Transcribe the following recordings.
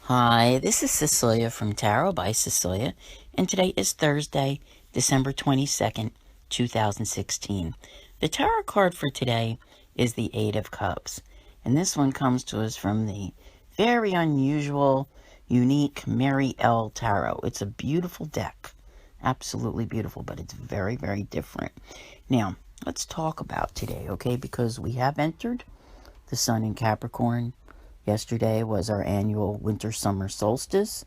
Hi, this is Cecilia from Tarot by Cecilia, and today is Thursday, December 22nd, 2016. The tarot card for today is the Eight of Cups, and this one comes to us from the very unusual, unique Mary L. Tarot. It's a beautiful deck, absolutely beautiful, but it's very, very different. Now, let's talk about today, okay, because we have entered the sun in Capricorn. Yesterday was our annual winter-summer solstice,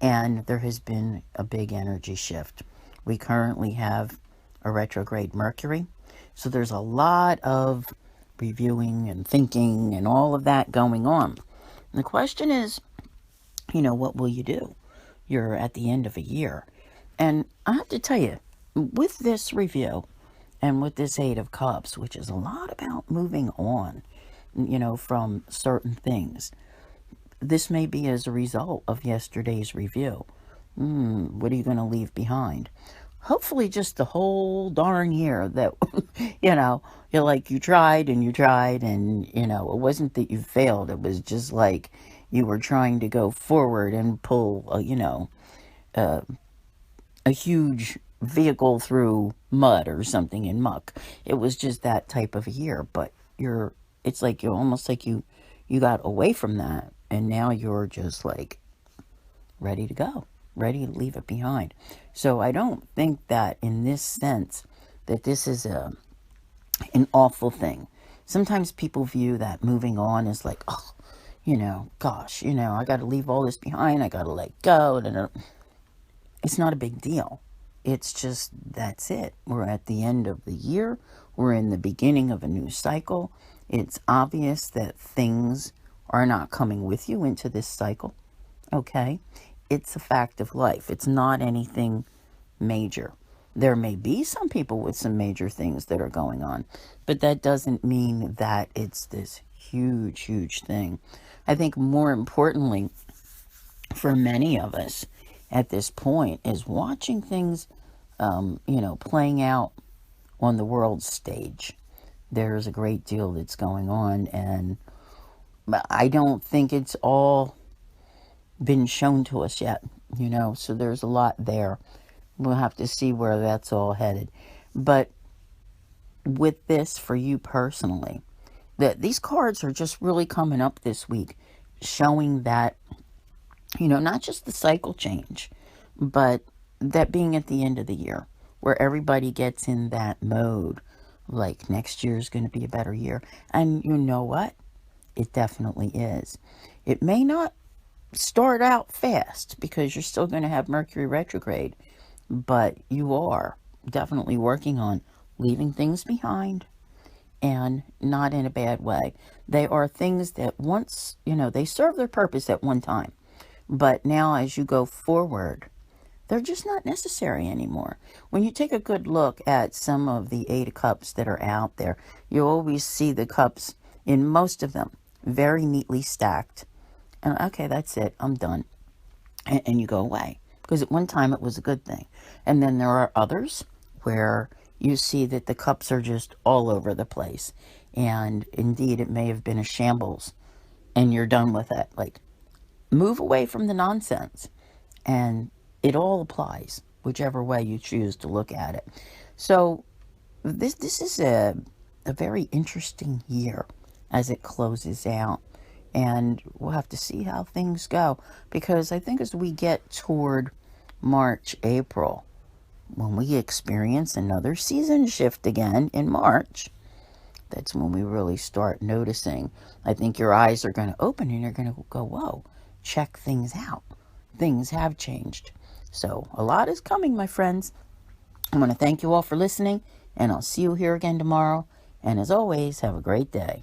and there has been a big energy shift. We currently have a retrograde Mercury, so there's a lot of reviewing and thinking and all of that going on. And the question is, what will you do? You're at the end of a year. And I have to tell you, with this review and with this Eight of Cups, which is a lot about moving on, from certain things. This may be as a result of yesterday's review. What are you going to leave behind? Hopefully just the whole darn year that, you're like, you tried and you tried and, it wasn't that you failed. It was just like you were trying to go forward and pull, a huge vehicle through mud or something in muck. It was just that type of a year, but it's like you're almost like you got away from that and now you're just like ready to go, ready to leave it behind. So I don't think that in this sense that this is an awful thing. Sometimes people view that moving on as like, oh, gosh, I got to leave all this behind. I got to let go. It's not a big deal. It's just, that's it. We're at the end of the year. We're in the beginning of a new cycle. It's obvious that things are not coming with you into this cycle. Okay? It's a fact of life. It's not anything major. There may be some people with some major things that are going on, but that doesn't mean that it's this huge, huge thing. I think more importantly, for many of us at this point, is watching things, playing out on the world stage. There's a great deal that's going on, and I don't think it's all been shown to us yet, so there's a lot there. We'll have to see where that's all headed. But with this, for you personally, these cards are just really coming up this week, showing that, not just the cycle change, but that being at the end of the year, where everybody gets in that mode, like next year is going to be a better year. And you know what? It definitely is. It may not start out fast because you're still going to have Mercury retrograde, but you are definitely working on leaving things behind, and not in a bad way. They are things that once, they serve their purpose at one time, but now as you go forward, they're just not necessary anymore. When you take a good look at some of the Eight of Cups that are out there, you always see the cups, in most of them, very neatly stacked. And okay, that's it, I'm done. And you go away. Because at one time it was a good thing. And then there are others where you see that the cups are just all over the place. And indeed, it may have been a shambles. And you're done with it. Like, move away from the nonsense. And it all applies, whichever way you choose to look at it. So this is a very interesting year as it closes out. And we'll have to see how things go. Because I think as we get toward March, April, when we experience another season shift again in March, that's when we really start noticing. I think your eyes are going to open and you're going to go, whoa, check things out. Things have changed. So a lot is coming, my friends. I want to thank you all for listening, and I'll see you here again tomorrow. And as always, have a great day.